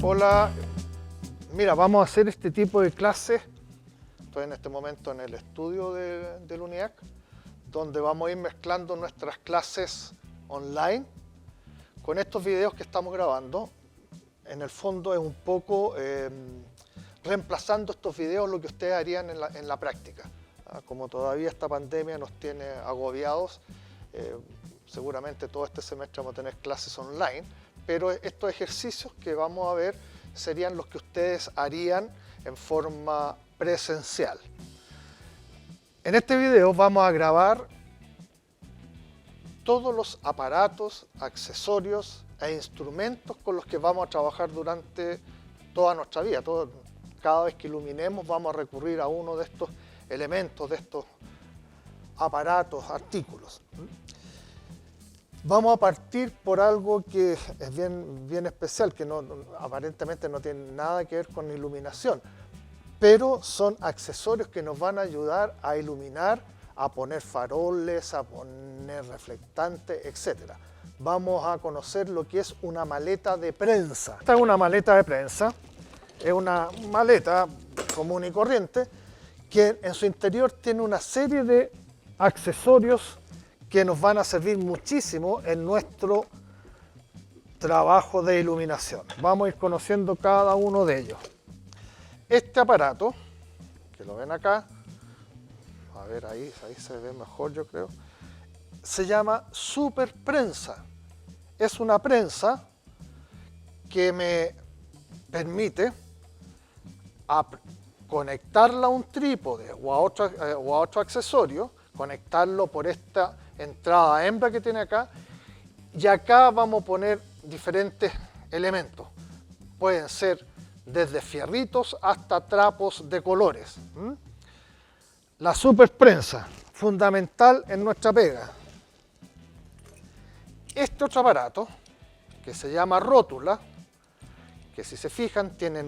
Hola, mira, vamos a hacer este tipo de clases. Estoy en este momento en el estudio del UNIAC, donde vamos a ir mezclando nuestras clases online con estos videos que estamos grabando. En el fondo es un poco reemplazando estos videos lo que ustedes harían en la práctica. Como todavía esta pandemia nos tiene agobiados, seguramente todo este semestre vamos a tener clases online, pero estos ejercicios que vamos a ver serían los que ustedes harían en forma presencial. En este video vamos a grabar todos los aparatos, accesorios e instrumentos con los que vamos a trabajar durante toda nuestra vida. Cada vez que iluminemos vamos a recurrir a uno de estos elementos, de estos aparatos, artículos. Vamos a partir por algo que es bien especial, que aparentemente no tiene nada que ver con iluminación, pero son accesorios que nos van a ayudar a iluminar, a poner faroles, a poner reflectantes, etc. Vamos a conocer lo que es una maleta de prensa. Esta es una maleta de prensa, es una maleta común y corriente que en su interior tiene una serie de accesorios que nos van a servir muchísimo en nuestro trabajo de iluminación. Vamos a ir conociendo cada uno de ellos. Este aparato, que lo ven acá, a ver ahí se ve mejor yo creo, se llama super prensa. Es una prensa que me permite conectarla a un trípode o a otro accesorio, conectarlo por esta entrada hembra que tiene acá, y acá vamos a poner diferentes elementos. Pueden ser desde fierritos hasta trapos de colores. La super prensa, fundamental en nuestra pega. Este otro aparato, que se llama rótula, que si se fijan tiene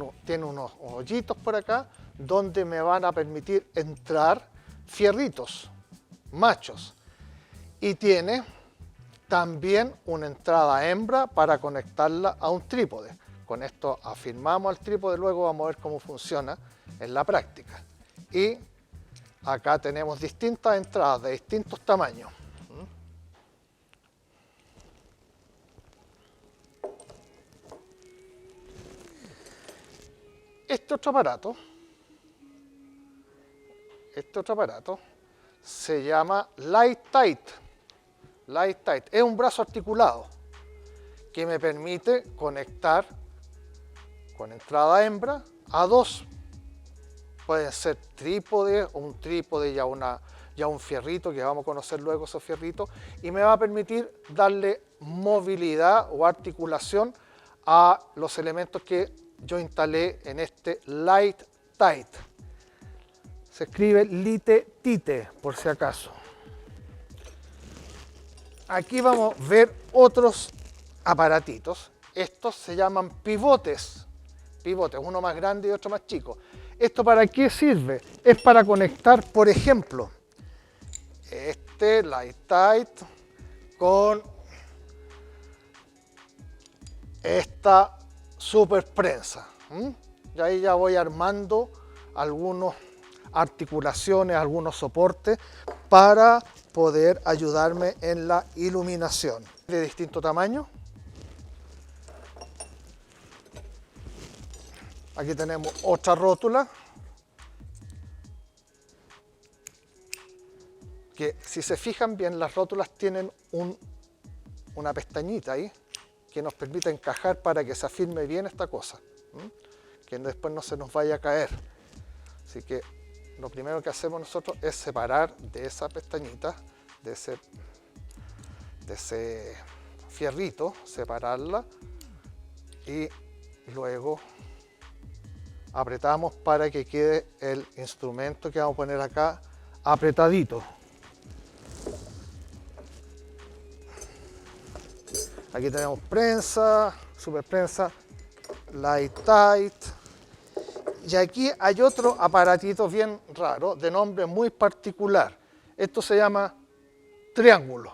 unos hoyitos por acá, donde me van a permitir entrar fierritos, machos. Y tiene también una entrada hembra para conectarla a un trípode. Con esto afirmamos al trípode, luego vamos a ver cómo funciona en la práctica. Y acá tenemos distintas entradas de distintos tamaños. Este otro aparato se llama Light Tight. Light Tight es un brazo articulado que me permite conectar con entrada hembra a dos. Pueden ser trípodes o un trípode ya un fierrito, que vamos a conocer luego esos fierritos, y me va a permitir darle movilidad o articulación a los elementos que yo instalé en este Light Tight. Se escribe lite-tite, por si acaso. Aquí vamos a ver otros aparatitos. Estos se llaman pivotes. Pivotes, uno más grande y otro más chico. ¿Esto para qué sirve? Es para conectar, por ejemplo, este Light Tight con esta super prensa. Y ahí ya voy armando algunas articulaciones, algunos soportes para poder ayudarme en la iluminación. De distinto tamaño. Aquí tenemos otra rótula, que si se fijan bien, las rótulas tienen una pestañita ahí que nos permite encajar para que se afirme bien esta cosa, que después no se nos vaya a caer. Así que lo primero que hacemos nosotros es separar de esa pestañita, de ese fierrito, separarla y luego apretamos para que quede el instrumento que vamos a poner acá apretadito. Aquí tenemos prensa, super prensa, Light Tight. Y aquí hay otro aparatito bien raro, de nombre muy particular. Esto se llama triángulo.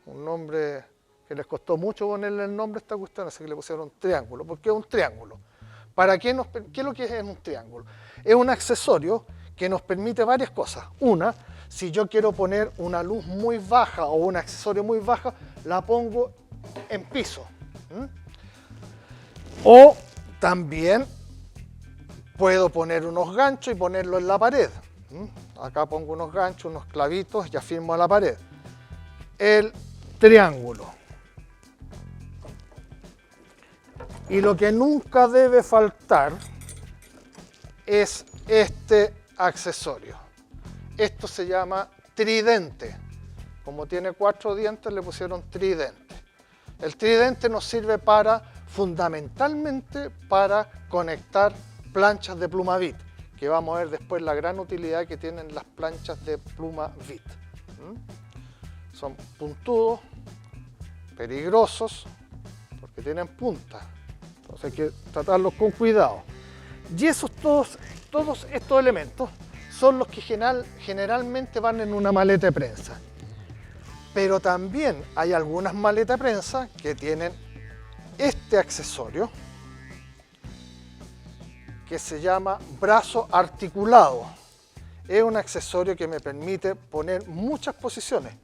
Un nombre que les costó mucho ponerle el nombre a esta cuestión, así que le pusieron triángulo. ¿Por qué un triángulo? ¿Qué es lo que es un triángulo? Es un accesorio que nos permite varias cosas. Una, si yo quiero poner una luz muy baja o un accesorio muy baja, la pongo en piso. O también puedo poner unos ganchos y ponerlo en la pared. Acá pongo unos ganchos, unos clavitos y afirmo a la pared. El triángulo. Y lo que nunca debe faltar es este accesorio. Esto se llama tridente. Como tiene 4 dientes, le pusieron tridente. El tridente nos sirve fundamentalmente para conectar planchas de Plumavit, que vamos a ver después la gran utilidad que tienen las planchas de Plumavit. Son puntudos, peligrosos, porque tienen punta. Entonces hay que tratarlos con cuidado. Y todos estos elementos son los que generalmente van en una maleta de prensa. Pero también hay algunas maletas de prensa que tienen este accesorio que se llama brazo articulado. Es un accesorio que me permite poner muchas posiciones.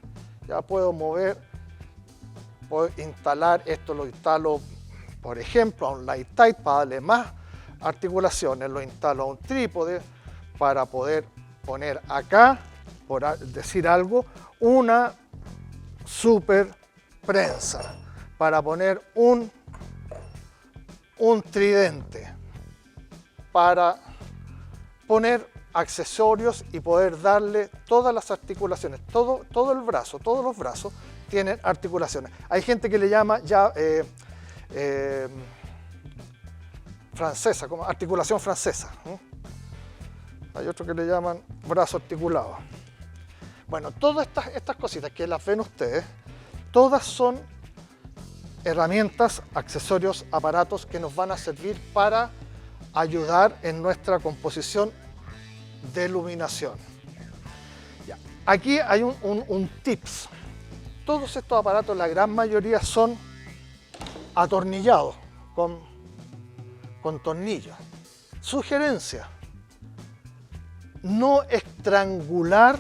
Ya puedo mover, puedo instalar, esto lo instalo, por ejemplo, a un light tight para darle más articulaciones. Lo instalo a un trípode para poder poner acá, por decir algo, una super prensa. Para poner un tridente. Para poner accesorios y poder darle todas las articulaciones, todo el brazo, todos los brazos tienen articulaciones. Hay gente que le llama ya francesa, como articulación francesa. Hay otros que le llaman brazo articulado. Bueno, todas estas cositas que las ven ustedes, todas son herramientas, accesorios, aparatos que nos van a servir para ayudar en nuestra composición de iluminación. Ya. Aquí hay un tips. Todos estos aparatos, la gran mayoría, son atornillados con tornillos. Sugerencia: no estrangular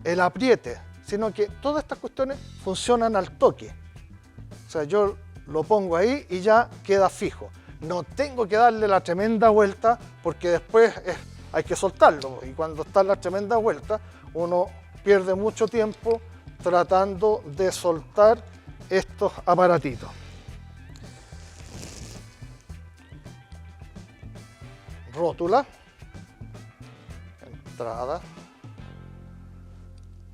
el apriete, sino que todas estas cuestiones funcionan al toque. O sea, yo lo pongo ahí y ya queda fijo. No tengo que darle la tremenda vuelta porque después hay que soltarlo. Y cuando está la tremenda vuelta, uno pierde mucho tiempo tratando de soltar estos aparatitos. Rótula, entrada.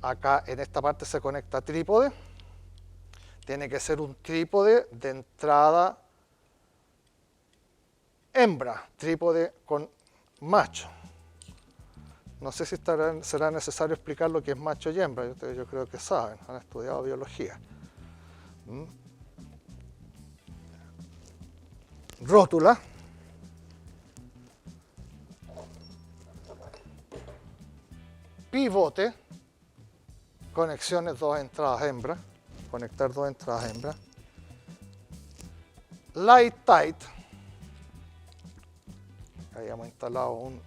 Acá en esta parte se conecta trípode. Tiene que ser un trípode de entrada hembra, trípode con macho. No sé si será necesario explicar lo que es macho y hembra, yo creo que saben, han estudiado biología. Rótula. Pivote, conexiones 2 entradas hembra, conectar 2 entradas hembra. Light tight, habíamos instalado un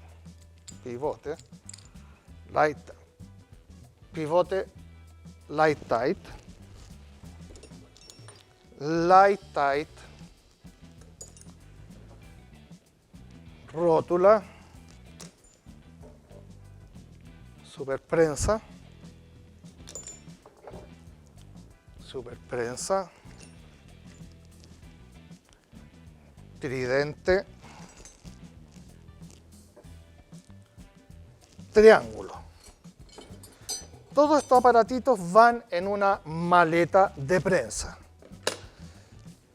pivote, pivote light tight, rótula, super prensa, tridente, triángulo. Todos estos aparatitos van en una maleta de prensa.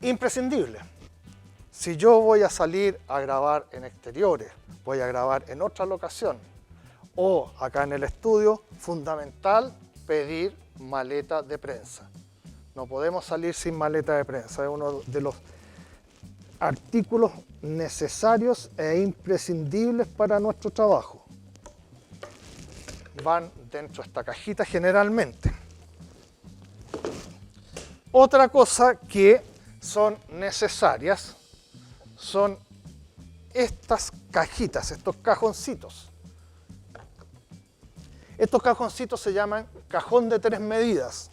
Imprescindible. Si yo voy a salir a grabar en exteriores, voy a grabar en otra locación o acá en el estudio, fundamental pedir maleta de prensa. No podemos salir sin maleta de prensa, es uno de los artículos necesarios e imprescindibles para nuestro trabajo. Van dentro de esta cajita generalmente. Otra cosa que son necesarias son estas cajitas, estos cajoncitos. Estos cajoncitos se llaman cajón de 3 medidas.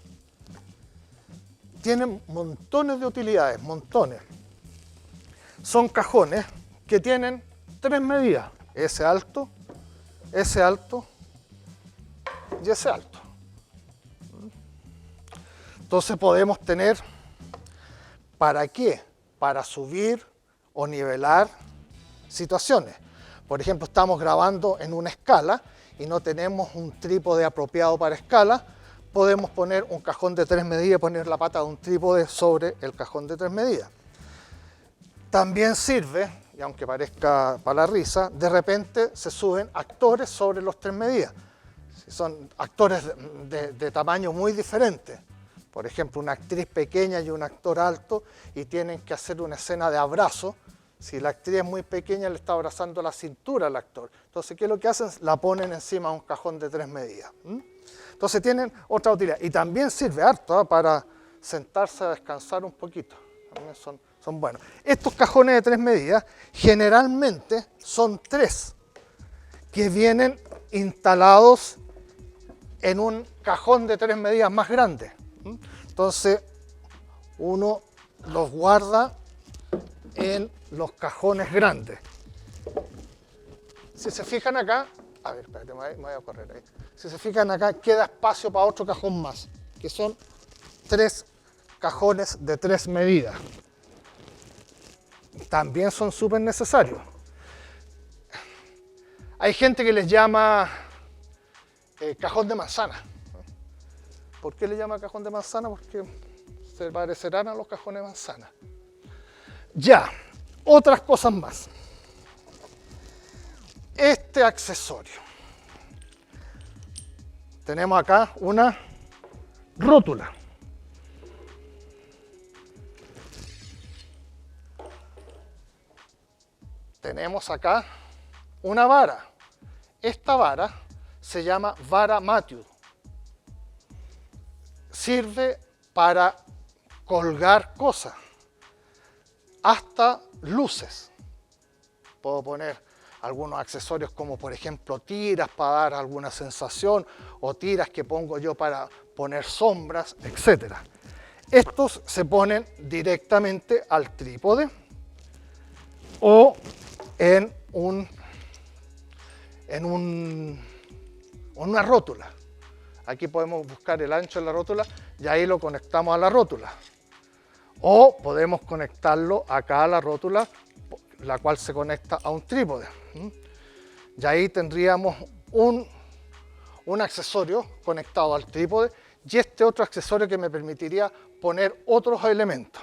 Tienen montones de utilidades, montones. Son cajones que tienen 3 medidas, ese alto y ese alto. Entonces podemos tener, ¿para qué? Para subir o nivelar situaciones. Por ejemplo, estamos grabando en una escala y no tenemos un trípode apropiado para escala, podemos poner un cajón de 3 medidas y poner la pata de un trípode sobre el cajón de 3 medidas. También sirve, y aunque parezca para la risa, de repente se suben actores sobre los 3 medidas. Son actores de tamaño muy diferente. Por ejemplo, una actriz pequeña y un actor alto y tienen que hacer una escena de abrazo. Si la actriz es muy pequeña, le está abrazando la cintura al actor. Entonces, ¿qué es lo que hacen? La ponen encima de un cajón de 3 medidas. Entonces, tienen otra utilidad. Y también sirve harto para sentarse a descansar un poquito. También son buenos. Estos cajones de 3 medidas generalmente son 3 que vienen instalados en un cajón de 3 medidas más grande. Entonces, uno los guarda en los cajones grandes. Si se fijan acá, a ver, espérate, me voy a correr ahí. Si se fijan acá, queda espacio para otro cajón más, que son 3 cajones de 3 medidas. También son súper necesarios. Hay gente que les llama cajón de manzana. ¿Por qué le llama cajón de manzana? Porque se parecerán a los cajones de manzana. Ya, otras cosas más. Este accesorio. Tenemos acá una rótula. Tenemos acá una vara. Esta vara se llama vara Matthew. Sirve para colgar cosas, hasta luces. Puedo poner algunos accesorios como por ejemplo tiras para dar alguna sensación o tiras que pongo yo para poner sombras, etc. Estos se ponen directamente al trípode o en una rótula. Aquí podemos buscar el ancho de la rótula y ahí lo conectamos a la rótula. O podemos conectarlo acá a la rótula, la cual se conecta a un trípode. Y ahí tendríamos un accesorio conectado al trípode y este otro accesorio que me permitiría poner otros elementos.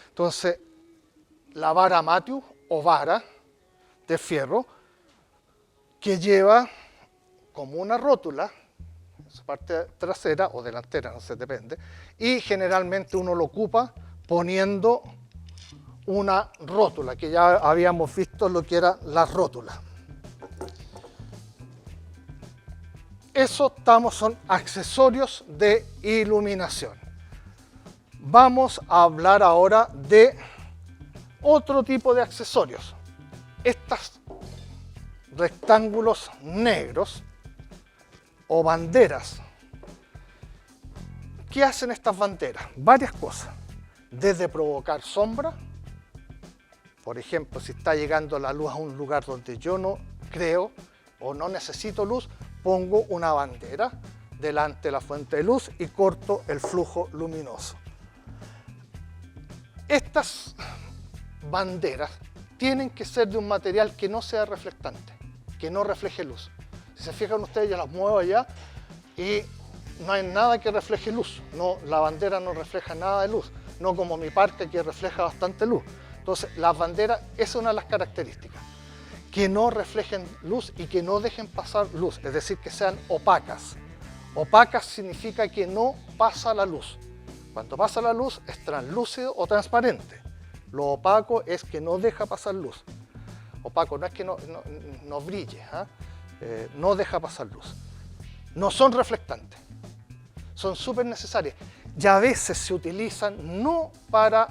Entonces, la vara Matthew o vara de fierro que lleva como una rótula, su parte trasera o delantera, no sé, depende, y generalmente uno lo ocupa poniendo una rótula, que ya habíamos visto lo que era la rótula. Eso son accesorios de iluminación. Vamos a hablar ahora de otro tipo de accesorios. Estos rectángulos negros o banderas. ¿Qué hacen estas banderas? Varias cosas. Desde provocar sombra, por ejemplo, si está llegando la luz a un lugar donde yo no creo o no necesito luz, pongo una bandera delante de la fuente de luz y corto el flujo luminoso. Estas banderas tienen que ser de un material que no sea reflectante, que no refleje luz. Si se fijan ustedes, ya las muevo allá y no hay nada que refleje luz. No, la bandera no refleja nada de luz, no como mi parque que refleja bastante luz. Entonces, las banderas, esa es una de las características, que no reflejen luz y que no dejen pasar luz, es decir, que sean opacas. Opacas significa que no pasa la luz. Cuando pasa la luz es translúcido o transparente. Lo opaco es que no deja pasar luz. Opaco no es que no brille, no deja pasar luz. No son reflectantes, son súper necesarias. y a veces se utilizan no para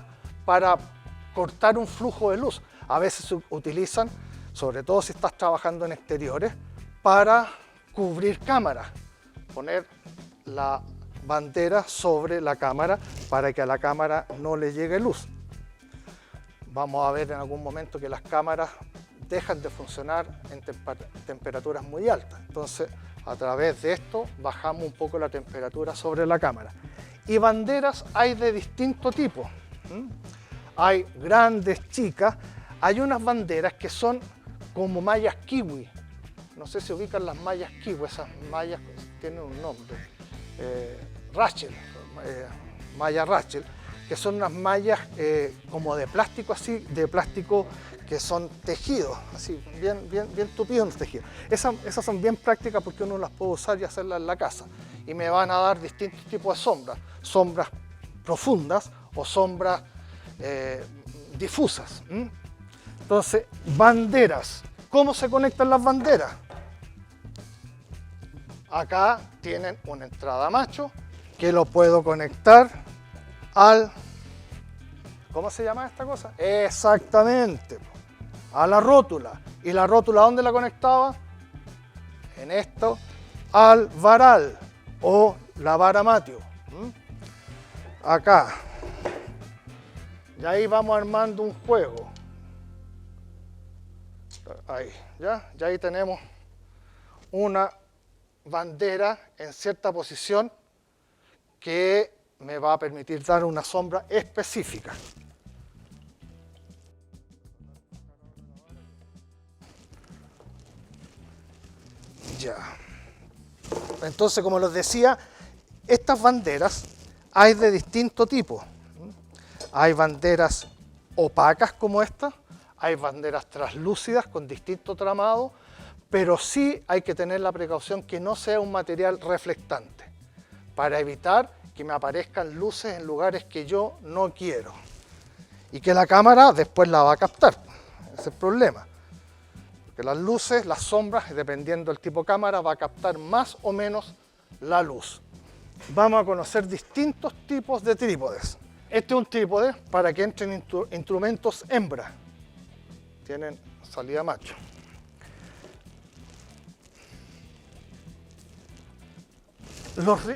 cortar un flujo de luz, a veces se utilizan, sobre todo si estás trabajando en exteriores, para cubrir cámaras, poner la bandera sobre la cámara para que a la cámara no le llegue luz. Vamos a ver en algún momento que las cámaras dejan de funcionar en temperaturas muy altas. Entonces, a través de esto bajamos un poco la temperatura sobre la cámara. Y banderas hay de distinto tipo. Hay grandes, chicas. Hay unas banderas que son como mallas kiwi. No sé si ubican las mallas kiwi, esas mallas tienen un nombre. Rachel, malla Rachel, que son unas mallas como de plástico, así, de plástico que son tejidos, así, bien tupidos los tejidos. Esas son bien prácticas porque uno las puede usar y hacerlas en la casa. Y me van a dar distintos tipos de sombras, sombras profundas o sombras difusas. Entonces, banderas. ¿Cómo se conectan las banderas? Acá tienen una entrada macho que lo puedo conectar al... ¿Cómo se llama esta cosa? Exactamente, a la rótula. ¿Y la rótula dónde la conectaba? En esto, al varal o la vara matio. Acá. Y ahí vamos armando un juego. Ahí, ¿ya? Y ahí tenemos una bandera en cierta posición que me va a permitir dar una sombra específica. Ya. Entonces, como les decía, estas banderas hay de distinto tipo. Hay banderas opacas como esta, hay banderas translúcidas con distinto tramado, pero sí hay que tener la precaución que no sea un material reflectante, para evitar que me aparezcan luces en lugares que yo no quiero. Y que la cámara después la va a captar. Ese es el problema. Porque las luces, las sombras, dependiendo del tipo de cámara, va a captar más o menos la luz. Vamos a conocer distintos tipos de trípodes. Este es un trípode para que entren instrumentos hembra. Tienen salida macho.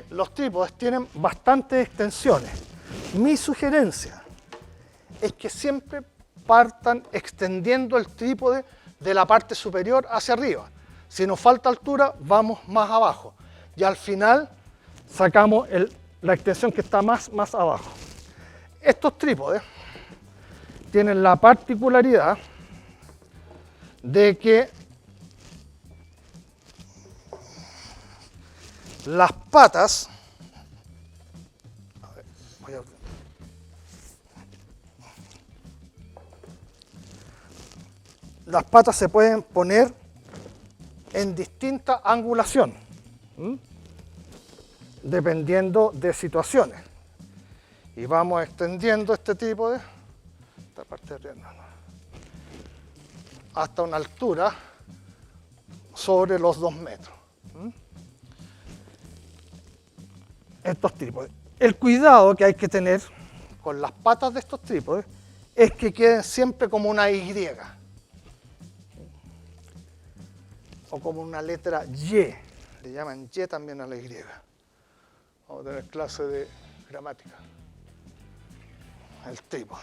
Los trípodes tienen bastantes extensiones. Mi sugerencia es que siempre partan extendiendo el trípode de la parte superior hacia arriba. Si nos falta altura, vamos más abajo. Y al final sacamos la extensión que está más abajo. Estos trípodes tienen la particularidad de que las patas, las patas se pueden poner en distinta angulación, dependiendo de situaciones. Y vamos extendiendo este trípode, esta parte de arriba, hasta una altura sobre los 2 metros. Estos trípodes. El cuidado que hay que tener con las patas de estos trípodes es que queden siempre como una Y o como una letra Y. Le llaman Y también a la Y. Vamos a tener clase de gramática. El trípode.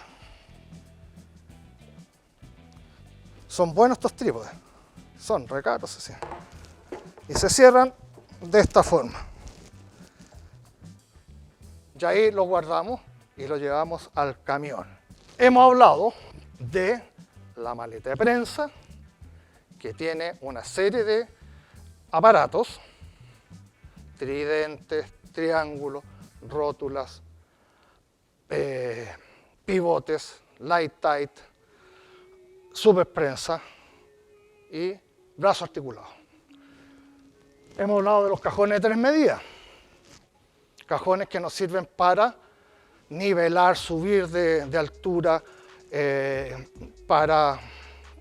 Son buenos estos trípodes. Son recaros así. Y se cierran de esta forma. Y ahí lo guardamos y lo llevamos al camión. Hemos hablado de la maleta de prensa, que tiene una serie de aparatos, tridentes, triángulos, rótulas, pivotes, light tight, superprensa y brazo articulado. Hemos hablado de los cajones de 3 medidas. Cajones que nos sirven para nivelar, subir de altura, para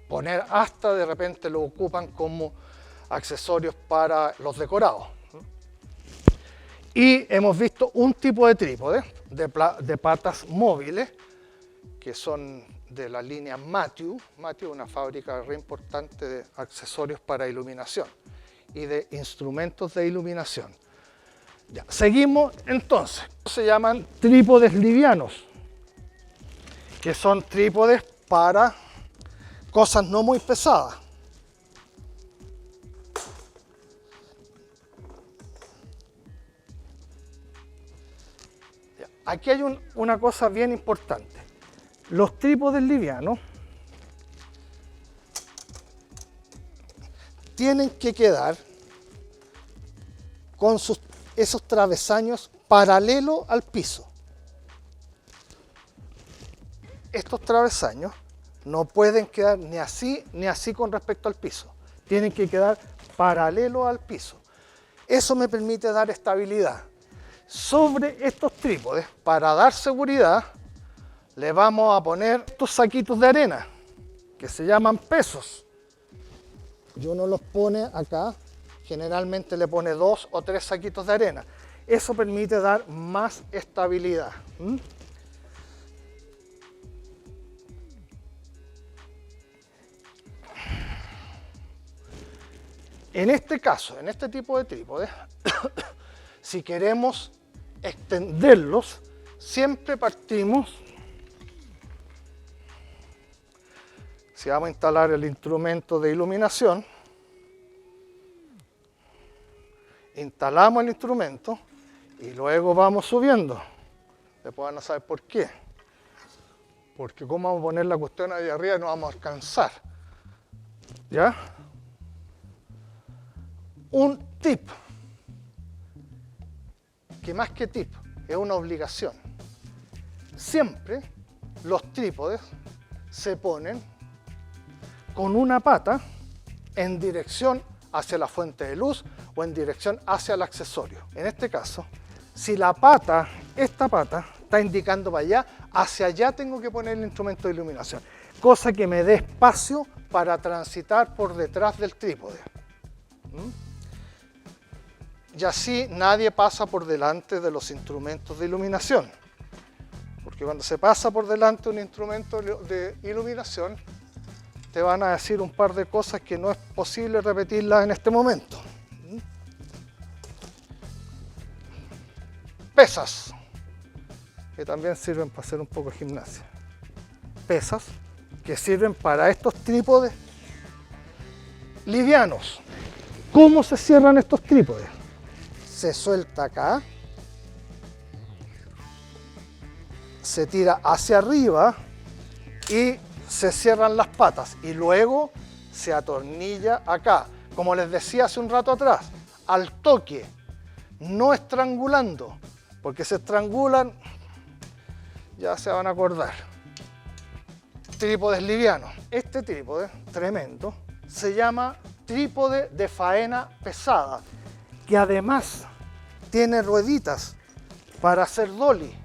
poner hasta de repente lo ocupan como accesorios para los decorados. Y hemos visto un tipo de trípode de patas móviles, que son de la línea Matthew. Matthew es una fábrica re importante de accesorios para iluminación y de instrumentos de iluminación. Ya, seguimos entonces. Se llaman trípodes livianos, que son trípodes para cosas no muy pesadas. Ya, aquí hay una cosa bien importante. Los trípodes livianos tienen que quedar con esos travesaños paralelo al piso. Estos travesaños no pueden quedar ni así con respecto al piso. Tienen que quedar paralelo al piso. Eso me permite dar estabilidad. Sobre estos trípodes, para dar seguridad, le vamos a poner estos saquitos de arena, que se llaman pesos. Y uno los pone acá, generalmente le pone 2 o 3 saquitos de arena. Eso permite dar más estabilidad. En este caso, en este tipo de trípodes, si queremos extenderlos, siempre partimos. Si vamos a instalar el instrumento de iluminación, instalamos el instrumento y luego vamos subiendo. Después van a saber por qué. Porque cómo vamos a poner la cuestión ahí arriba no vamos a alcanzar. ¿Ya? Un tip, que más que tip, es una obligación. Siempre los trípodes se ponen con una pata en dirección hacia la fuente de luz o en dirección hacia el accesorio. En este caso, si la pata, esta pata, está indicando para allá, hacia allá tengo que poner el instrumento de iluminación, cosa que me dé espacio para transitar por detrás del trípode. Y así nadie pasa por delante de los instrumentos de iluminación, porque cuando se pasa por delante un instrumento de iluminación, te van a decir un par de cosas que no es posible repetirlas en este momento. Pesas, que también sirven para hacer un poco de gimnasia. Pesas, que sirven para estos trípodes livianos. ¿Cómo se cierran estos trípodes? Se suelta acá, se tira hacia arriba y se cierran las patas y luego se atornilla acá. Como les decía hace un rato atrás, al toque, no estrangulando, porque se estrangulan, ya se van a acordar. Trípodes livianos. Este trípode, tremendo, se llama trípode de faena pesada, que además tiene rueditas para hacer dolly.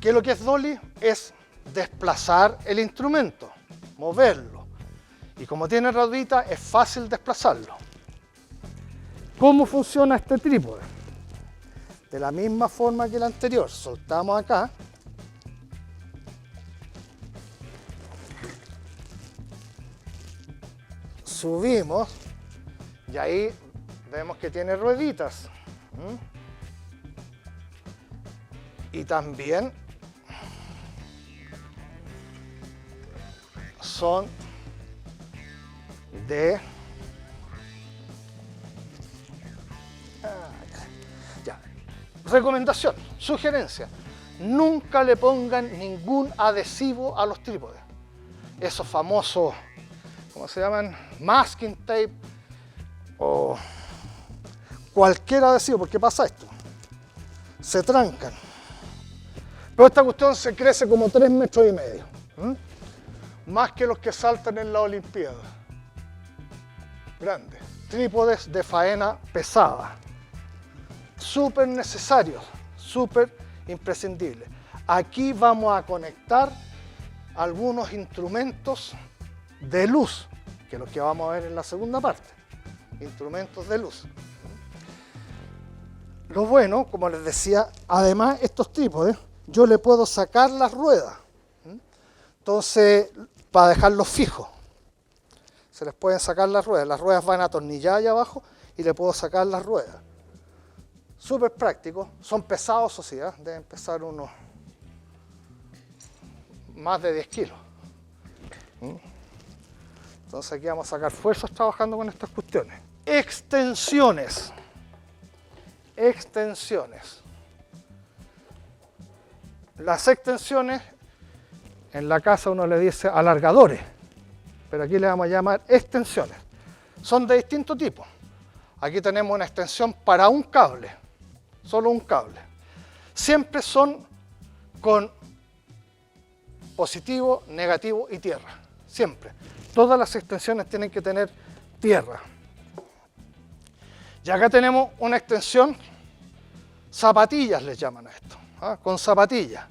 ¿Qué es lo que es dolly? Es desplazar el instrumento, moverlo. Y como tiene rueditas, es fácil desplazarlo. ¿Cómo funciona este trípode? De la misma forma que el anterior, soltamos acá. Subimos y ahí vemos que tiene rueditas. Y también son de ya. Recomendación, sugerencia, nunca le pongan ningún adhesivo a los trípodes. Esos famosos, ¿cómo se llaman? Masking tape o cualquier adhesivo, porque pasa esto, se trancan. Pero esta cuestión se crece como 3,5 metros. Más que los que saltan en la Olimpiada. Grandes. Trípodes de faena pesada. Súper necesarios, súper imprescindibles. Aquí vamos a conectar algunos instrumentos de luz, que es lo que vamos a ver en la segunda parte. Instrumentos de luz. lo bueno, como les decía, además estos tipos, yo le puedo sacar las ruedas. Entonces, para dejarlos fijos, se les pueden sacar las ruedas van atornilladas allá abajo y le puedo sacar las ruedas. Súper prácticos, son pesados, o sea, deben pesar unos más de 10 kilos. Entonces aquí vamos a sacar fuerzas trabajando con estas cuestiones. Extensiones. Extensiones. Las extensiones, en la casa uno le dice alargadores, pero aquí le vamos a llamar extensiones. Son de distinto tipo. Aquí tenemos una extensión para un cable, solo un cable. Siempre son con positivo, negativo y tierra. Siempre. Todas las extensiones tienen que tener tierra. Y acá tenemos una extensión, zapatillas les llaman a esto, con zapatillas.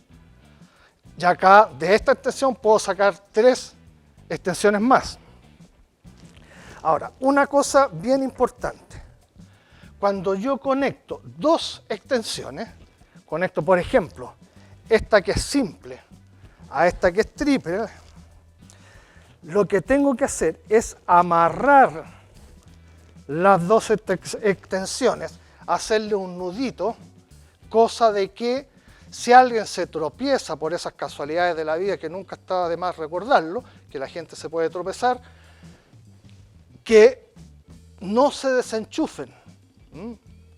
Y acá de esta extensión puedo sacar 3 extensiones más. Ahora, una cosa bien importante. Cuando yo conecto 2 extensiones, conecto por ejemplo esta que es simple a esta que es triple, lo que tengo que hacer es amarrar las 2 extensiones, hacerle un nudito, cosa de que si alguien se tropieza por esas casualidades de la vida, que nunca está de más recordarlo, que la gente se puede tropezar, que no se desenchufen.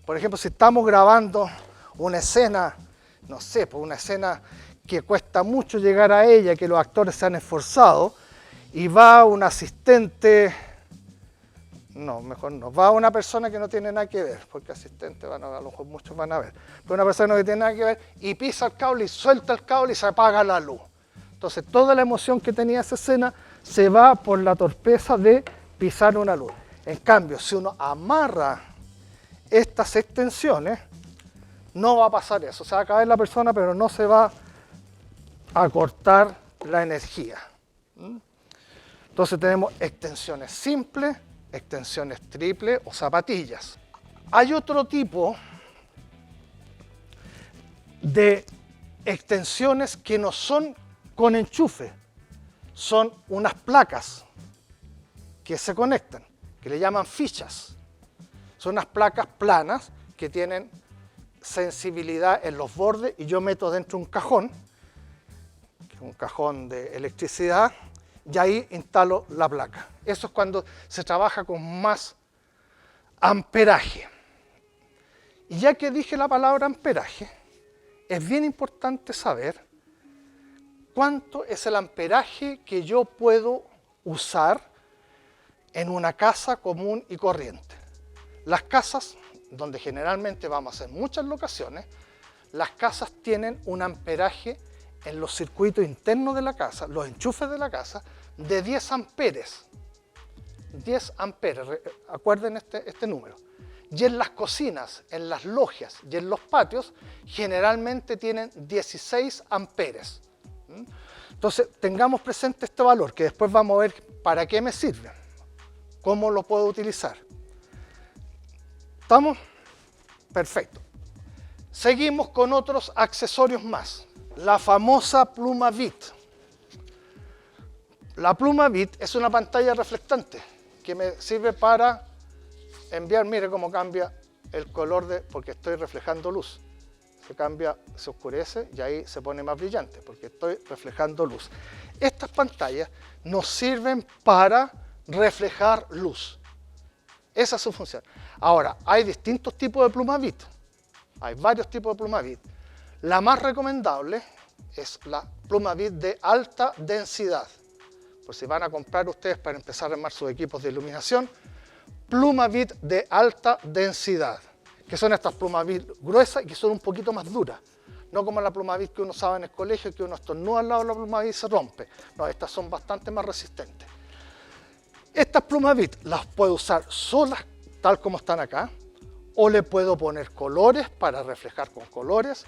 Por ejemplo, si estamos grabando una escena, no sé, pues una escena que cuesta mucho llegar a ella, que los actores se han esforzado, y va un asistente, no, mejor no, va una persona que no tiene nada que ver, porque asistentes a lo mejor muchos van a ver, pero una persona que no tiene nada que ver y pisa el cable y suelta el cable y se apaga la luz. Entonces toda la emoción que tenía esa escena se va por la torpeza de pisar una luz. En cambio, si uno amarra estas extensiones, no va a pasar eso. Se va a caer la persona, pero no se va a cortar la energía. Entonces tenemos extensiones simples, extensiones triples o zapatillas. Hay otro tipo de extensiones que no son con enchufe, son unas placas que se conectan, que le llaman fichas. Son unas placas planas que tienen sensibilidad en los bordes y yo meto dentro un cajón, que es un cajón de electricidad, y ahí instalo la placa. Eso es cuando se trabaja con más amperaje. Y ya que dije la palabra amperaje, es bien importante saber cuánto es el amperaje que yo puedo usar en una casa común y corriente. Las casas, donde generalmente vamos a hacer muchas locaciones, las casas tienen un amperaje en los circuitos internos de la casa, los enchufes de la casa, de 10 amperes. 10 amperes, acuerden este número. Y en las cocinas, en las logias y en los patios, generalmente tienen 16 amperes. Entonces, tengamos presente este valor, que después vamos a ver para qué me sirve, cómo lo puedo utilizar. ¿Estamos? Perfecto. Seguimos con otros accesorios más. La famosa pluma BIT. La pluma BIT es una pantalla reflectante que me sirve para enviar, mire cómo cambia el color porque estoy reflejando luz. Se cambia, se oscurece y ahí se pone más brillante porque estoy reflejando luz. Estas pantallas nos sirven para reflejar luz. Esa es su función. Ahora, hay distintos tipos de pluma BIT. Hay varios tipos de pluma BIT. La más recomendable es la pluma BIT de alta densidad. Por si van a comprar ustedes para empezar a armar sus equipos de iluminación, pluma BIT de alta densidad, que son estas plumas BIT gruesas y que son un poquito más duras. No como la pluma BIT que uno usaba en el colegio, que uno estornuda al lado de la pluma BIT y se rompe. No, estas son bastante más resistentes. Estas plumas BIT las puedo usar solas, tal como están acá, o le puedo poner colores para reflejar con colores,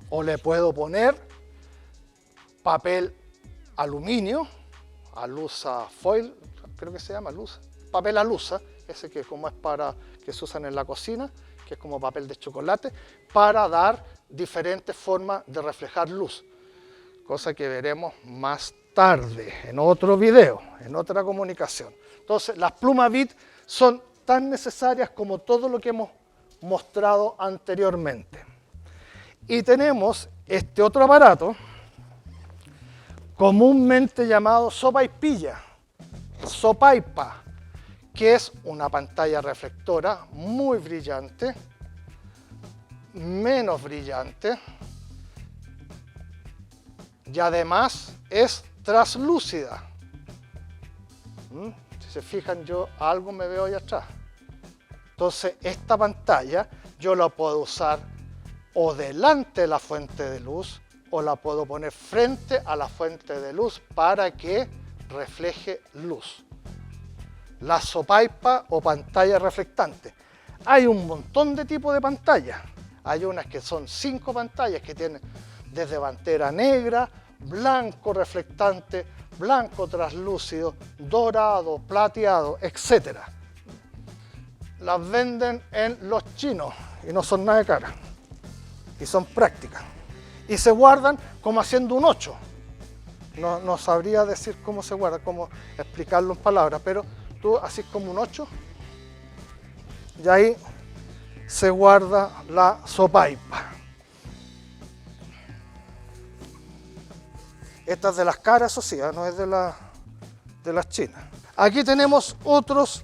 o le puedo poner papel aluminio, alusa foil, creo que se llama alusa, papel alusa, ese que como es para que se usan en la cocina, que que es como papel de chocolate, para dar diferentes formas de reflejar luz, cosa que veremos más tarde, en otro video, en otra comunicación. Entonces, las plumas BIT son tan necesarias como todo lo que hemos mostrado anteriormente. Y tenemos este otro aparato, comúnmente llamado sopaipilla, sopaipa, que es una pantalla reflectora muy brillante, menos brillante, y además es translúcida. Si se fijan, yo algo me veo ahí atrás. Entonces, esta pantalla yo la puedo usar o delante de la fuente de luz o la puedo poner frente a la fuente de luz para que refleje luz. La sopaipa o pantalla reflectante. Hay un montón de tipos de pantallas. Hay unas que son 5 pantallas que tienen desde pantera negra, blanco reflectante, blanco translúcido, dorado, plateado, etc. Las venden en los chinos y no son nada caras. Y son prácticas. Y se guardan como haciendo un 8. No sabría decir cómo se guarda, cómo explicarlo en palabras, pero tú así como un 8 y ahí se guarda la sopaipa. Esta es de las caras, eso sí, no es de las chinas. Aquí tenemos otros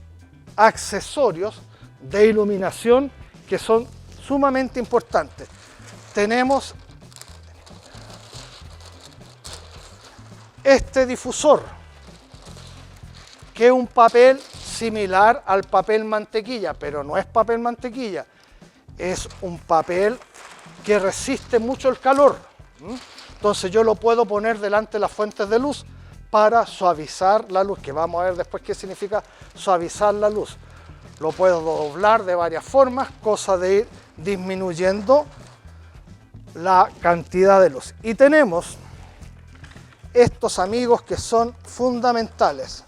accesorios de iluminación que son sumamente importantes. Tenemos este difusor, que es un papel similar al papel mantequilla, pero no es papel mantequilla, es un papel que resiste mucho el calor. Entonces yo lo puedo poner delante de las fuentes de luz para suavizar la luz, que vamos a ver después qué significa suavizar la luz. Lo puedo doblar de varias formas, cosa de ir disminuyendo la cantidad de luz. Y tenemos estos amigos que son fundamentales,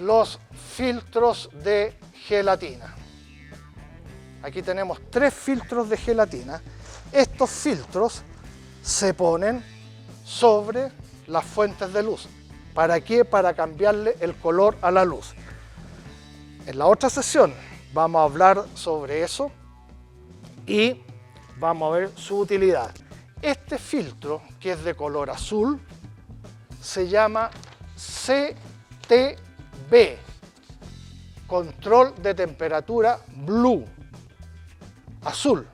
los filtros de gelatina. Aquí tenemos 3 filtros de gelatina. Estos filtros se ponen sobre las fuentes de luz. ¿Para qué? Para cambiarle el color a la luz. En la otra sesión vamos a hablar sobre eso y vamos a ver su utilidad. Este filtro, que es de color azul, se llama CTB, control de temperatura blue, azul.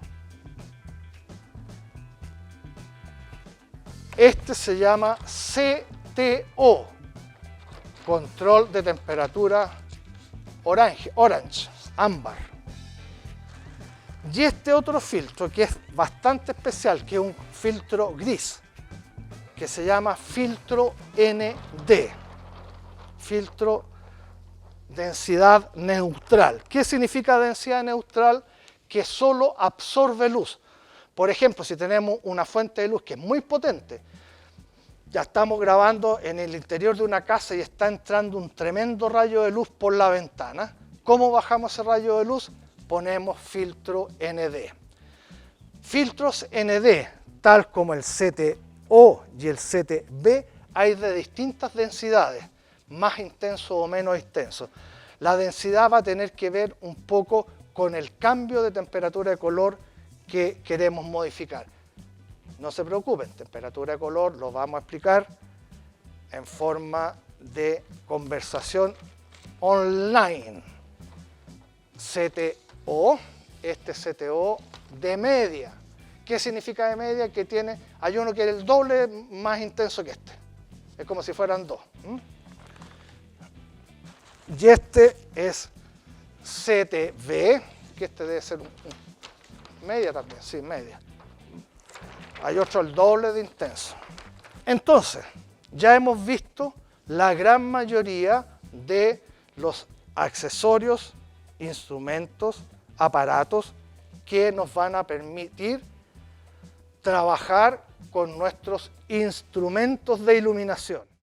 Este se llama CTO, control de temperatura orange, ámbar. Y este otro filtro, que es bastante especial, que es un filtro gris, que se llama filtro ND, filtro densidad neutral. ¿Qué significa densidad neutral? Que solo absorbe luz. Por ejemplo, si tenemos una fuente de luz que es muy potente, ya estamos grabando en el interior de una casa y está entrando un tremendo rayo de luz por la ventana. ¿Cómo bajamos ese rayo de luz? Ponemos filtro ND. Filtros ND, tal como el CTO y el CTB, hay de distintas densidades, más intenso o menos intenso. La densidad va a tener que ver un poco con el cambio de temperatura de color que queremos modificar. No se preocupen, temperatura de color lo vamos a explicar en forma de conversación online. CTO, este CTO de media. ¿Qué significa de media? Que hay uno que es el doble más intenso que este. Es como si fueran dos. Y este es CTB, que este debe ser media también, sí, media. Hay otro el doble de intenso. Entonces, ya hemos visto la gran mayoría de los accesorios, instrumentos, aparatos que nos van a permitir trabajar con nuestros instrumentos de iluminación.